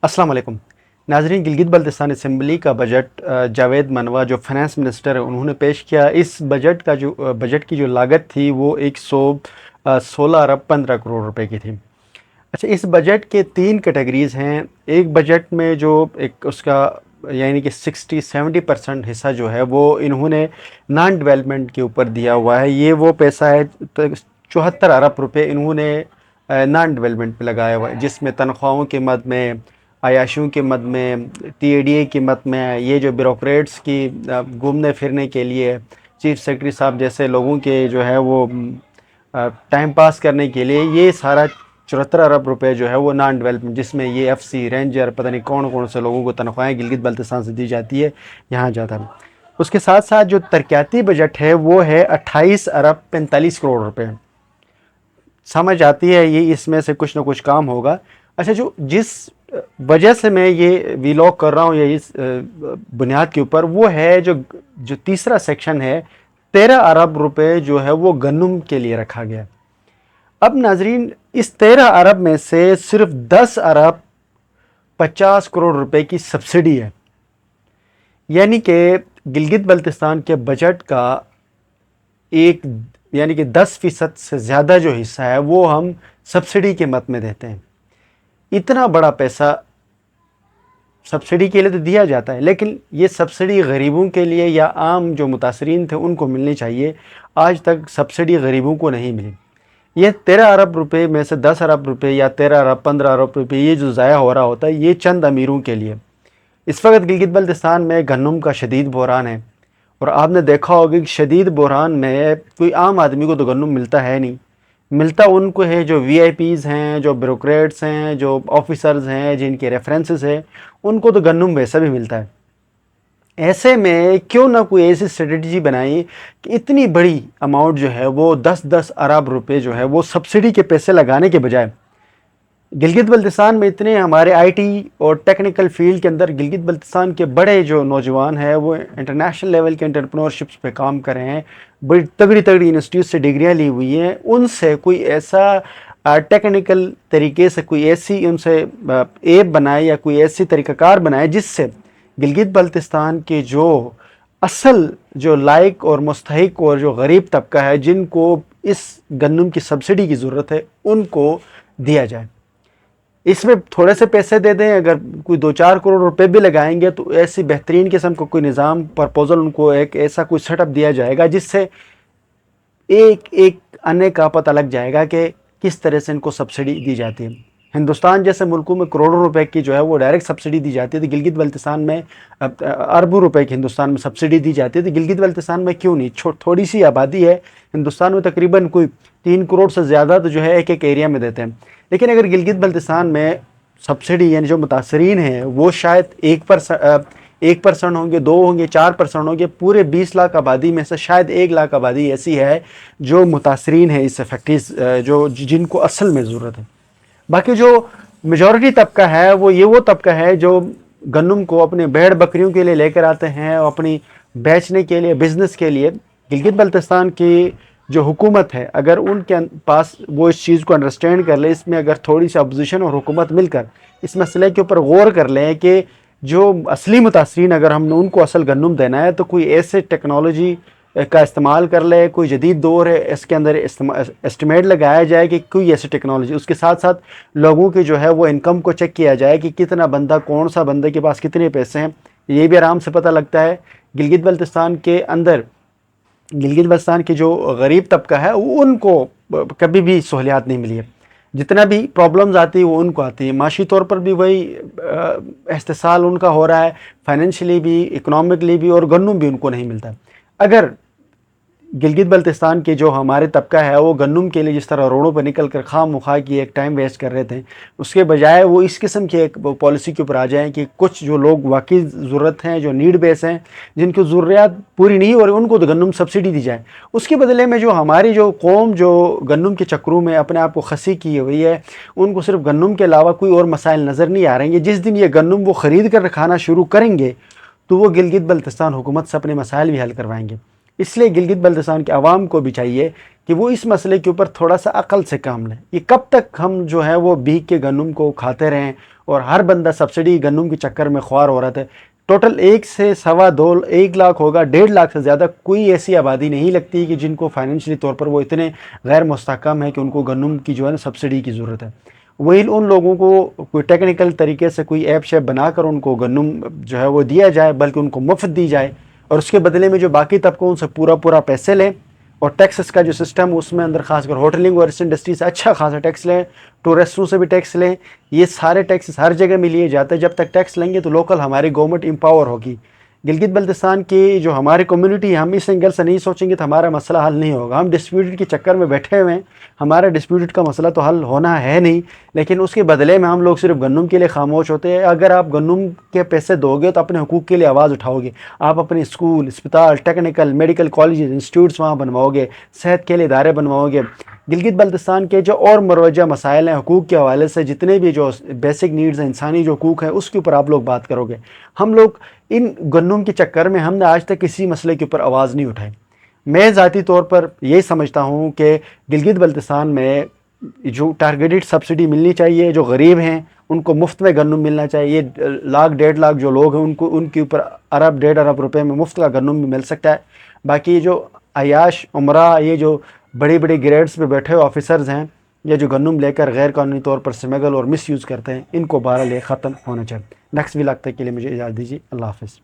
अस्सलाम वालेकुम नाजरीन। गिलगित बल्तिस्तान असम्बली का बजट जावेद मनवा जो फाइनेंस मिनिस्टर है उन्होंने पेश किया। इस बजट की जो लागत थी वो 116 अरब 15 करोड़ रुपए की थी। अच्छा, इस बजट के 3 कैटेगरीज़ हैं। एक बजट में जो एक उसका यानी कि 60-70% हिस्सा जो है वो इन्होंने नॉन डेवलपमेंट के ऊपर दिया हुआ है। ये वो पैसा है 74 अरब रुपए इन्होंने नॉन डेवलपमेंट पे लगाया हुआ है, जिसमें तनख्वाहों के मद में, अयाशियों के मद में, TADA की मद में, ये जो ब्यूरोक्रेट्स की घूमने फिरने के लिए, चीफ सेक्रेटरी साहब जैसे लोगों के जो है वो टाइम पास करने के लिए, ये सारा 74 अरब रुपए जो है वो नॉन डेवलपमेंट, जिसमें ये FC रेंजर पता नहीं कौन कौन से लोगों को तनख्वाहें गिलगित बल्तिस्तान से दी जाती है, यहाँ जाता है। उसके साथ साथ जो तरक्याती बजट है वो है 28 अरब 45 करोड़ रुपए। समझ आती है ये इसमें से कुछ ना कुछ काम होगा। अच्छा, जो जिस वजह से मैं ये वीलॉग कर रहा हूँ ये इस बुनियाद के ऊपर, वो है जो तीसरा सेक्शन है, 13 अरब रुपए जो है वो गन्नुम के लिए रखा गया। अब नाजरीन, इस 13 अरब में से सिर्फ 10 अरब 50 करोड़ रुपए की सब्सिडी है। यानी कि गिलगित बल्तिस्तान के बजट का एक यानी कि 10% से ज़्यादा जो हिस्सा है वो हम सब्सिडी के मद में देते हैं। इतना बड़ा पैसा सब्सिडी के लिए तो दिया जाता है, लेकिन ये सब्सिडी गरीबों के लिए या आम जो मुतासरीन थे उनको मिलनी चाहिए। आज तक सब्सिडी गरीबों को नहीं मिली। ये 13 अरब रुपए में से 10 अरब रुपए या 13 अरब 15 अरब रुपए ये जो ज़ाया हो रहा होता है, ये चंद अमीरों के लिए। इस वक्त गिलगित बल्तिस्तान में गन्नुम का शदीद बहरान है, और आपने देखा होगा कि शदीद बहरान में कोई आम आदमी को तो गन्नुम मिलता है नहीं। मिलता उनको है जो VIPs हैं, जो ब्यूरोक्रेट्स हैं, जो ऑफिसर्स हैं, जिनके रेफरेंसेस हैं, उनको तो गन्नुम वैसा भी मिलता है। ऐसे में क्यों ना कोई ऐसी स्ट्रेटजी बनाई कि इतनी बड़ी अमाउंट जो है वो 10-10 अरब रुपए जो है वो सब्सिडी के पैसे लगाने के बजाय, गिलगित बल्तिस्तान में इतने हमारे IT और टेक्निकल फील्ड के अंदर गिलगित बल्तिस्तान के बड़े जो नौजवान हैं वो इंटरनेशनल लेवल के एंटरप्रेन्योरशिप्स पे काम कर रहे हैं, बड़ी तगड़ी तगड़ी इंस्टीट्यूट से डिग्रियां ली हुई हैं। उनसे कोई ऐसा टेक्निकल तरीके से कोई ऐसी उनसे ऐप बनाए या कोई ऐसी तरीक़ाकार बनाए जिससे गिलगित बल्तिस्तान के जो असल जो लायक और मुस्तहिक और जो गरीब तबका है, जिनको इस गन्नुम की सब्सिडी की ज़रूरत है, उनको दिया जाए। इसमें थोड़े से पैसे दे दें, अगर कोई 2-4 करोड़ रुपए भी लगाएंगे तो ऐसी बेहतरीन किस्म का कोई निज़ाम प्रपोजल उनको एक ऐसा कोई सेटअप दिया जाएगा जिससे एक एक आने का पता लग जाएगा कि किस तरह से इनको सब्सिडी दी जाती है। हिंदुस्तान जैसे मुल्कों में करोड़ों रुपए की जो है वो डायरेक्ट सब्सिडी दी जाती है, तो गिलगित बल्तिस्तान में अरबों रुपए की हिंदुस्तान में सब्सिडी दी जाती है, तो गिलगित बल्तिस्तान में क्यों नहीं? थोड़ी सी आबादी है हिंदुस्तान में, तकरीबन कोई 3 करोड़ से ज़्यादा तो जो है एक एरिया में देते हैं। लेकिन अगर गिलगित बल्तिस्तान में सब्सिडी यानी जो मुतासरीन हैं वो शायद 1% होंगे, 2 होंगे, 4% होंगे, पूरे 20 लाख आबादी में से शायद 1 लाख आबादी ऐसी है जो मुतासरीन है इस फैक्ट्रीज जो जिनको असल में ज़रूरत है। बाकी जो मेजॉरिटी तबका है वो तबका है जो गन्नुम को अपने भेड़ बकरियों के लिए लेकर आते हैं और अपनी बेचने के लिए, बिज़नेस के लिए। गिलगित बल्तिस्तान की जो हुकूमत है, अगर उनके पास वो इस चीज़ को अंडरस्टैंड कर ले, इसमें अगर थोड़ी सी अपोजिशन और हुकूमत मिलकर इस मसले के ऊपर गौर कर लें कि जो असली मुतासरीन अगर हमने उनको असल गन्नुम देना है तो कोई ऐसे टेक्नोलॉजी का इस्तेमाल कर ले, कोई जदीद दौर है इसके अंदर एस्टिमेट लगाया जाए कि कोई ऐसी टेक्नोलॉजी, उसके साथ साथ लोगों की जो है वो इनकम को चेक किया जाए कि कितना बंदा, कौन सा बंदे के पास कितने पैसे हैं, ये भी आराम से पता लगता है। गिलगित बल्तिस्तान के अंदर गिलगित बल्तिस्तान की जो गरीब तबका है उनको कभी भी सहूलियात नहीं मिली है। जितना भी प्रॉब्लम्स आती है वो उनको आती है, माशी तौर पर भी वही इस्तेसाल उनका हो रहा है, फाइनेंशियली भी, इकोनॉमिकली भी, और गन्नुम भी उनको नहीं मिलता। अगर गिलगित बल्तिस्तान के जो हमारे तबका है वो गन्नुम के लिए जिस तरह रोडों पर निकल कर खाम-मुखा की एक टाइम वेस्ट कर रहे थे, उसके बजाय वो इस किस्म की एक पॉलिसी के ऊपर आ जाएं कि कुछ जो लोग वाकई ज़रूरत हैं, जो नीड बेस हैं, जिनकी ज़रूरियात पूरी नहीं हो रही, उनको तो गन्नुम सब्सिडी दी जाए। उसके बदले में जो हमारी जो कौम जो गन्नुम के चक्रों में अपने आप को खसी की हुई है, उनको सिर्फ गन्नुम के अलावा कोई और मसाइल नज़र नहीं आ रहे हैं। जिस दिन ये गन्नुम वो ख़रीद कर खाना शुरू करेंगे तो वो गिलगित बल्तिस्तान हुकूमत से अपने मसाइल भी हल करवाएंगे। इसलिए गिलगित बल्तिस्तान के आवाम को भी चाहिए कि वो इस मसले के ऊपर थोड़ा सा अकल से काम लें। ये कब तक हम जो है वो भीग के गन्नुम को खाते रहें اور ہر بندہ سبسڈی گندم کے چکر میں خوار ہو رہا تھا. ٹوٹل 1 سے سوا 2 1 لاکھ ہوگا، 1.5 لاکھ سے زیادہ کوئی ایسی آبادی نہیں لگتی کہ جن کو فائنینشلی طور پر وہ اتنے غیر مستحکم ہے کہ ان کو گندم کی جو ہے نا سبسڈی کی ضرورت ہے. وہی ان لوگوں کو کوئی ٹیکنیکل طریقے سے کوئی ایپ شیپ بنا کر ان کو گندم جو ہے وہ دیا جائے، بلکہ ان کو مفت دی جائے، اور اس کے بدلے میں جو باقی طبقوں ان سے پورا پیسے لیں. اور ٹیکسز کا جو سسٹم اس میں اندر خاص کر ہوٹلنگ اور اس انڈسٹری سے اچھا خاصا ٹیکس لیں، ٹورسٹوں سے بھی ٹیکس لیں. یہ سارے ٹیکسز ہر جگہ میں لیے جاتے ہیں. جب تک ٹیکس لیں گے تو لوکل ہماری گورنمنٹ امپاور ہوگی. گلگت بلتستان کی جو ہماری کمیونٹی ہے، ہم اس اینگل سے نہیں سوچیں گے تو ہمارا مسئلہ حل نہیں ہوگا. ہم ڈسپیوٹڈ کے چکر میں بیٹھے ہوئے ہیں، ہمارا ڈسپیوٹڈ کا مسئلہ تو حل ہونا ہے نہیں، لیکن اس کے بدلے میں ہم لوگ صرف گندم کے لیے خاموش ہوتے ہیں. اگر آپ گندم کے پیسے دو گے تو اپنے حقوق کے لیے آواز اٹھاؤ گے، آپ اپنے اسکول، اسپتال، ٹیکنیکل، میڈیکل کالجز، انسٹیٹیوٹس وہاں بنواؤ گے، صحت کے لیے ادارے بنواؤ گے. گلگت بلتستان کے جو اور مروجہ مسائل ہیں حقوق کے حوالے سے، جتنے بھی جو بیسک نیڈز ہیں، انسانی جو حقوق ہیں، اس کے اوپر آپ لوگ بات کرو گے. ہم لوگ ان گندم کے چکر میں ہم نے آج تک کسی مسئلے کے اوپر آواز نہیں اٹھائی. میں ذاتی طور پر یہی سمجھتا ہوں کہ گلگت بلتستان میں جو ٹارگیٹڈ سبسڈی ملنی چاہیے، جو غریب ہیں ان کو مفت میں گندم ملنا چاہیے. 1 لاکھ 1.5 لاکھ جو لوگ ہیں ان کے اوپر ارب 1.5 ارب روپے میں مفت کا گندم بھی مل سکتا ہے. باقی جو عیاش عمرہ، یہ جو بڑی گریڈز پہ بیٹھے ہوئے آفیسرز ہیں، یہ جو گندم لے کر غیر قانونی طور پر سمیگل اور مس یوز کرتے ہیں، ان کو بہرحال یہ ختم ہونا چاہیے. نیکسٹ ویلاگ تک کے لیے مجھے اجازت دیجیے. اللہ حافظ.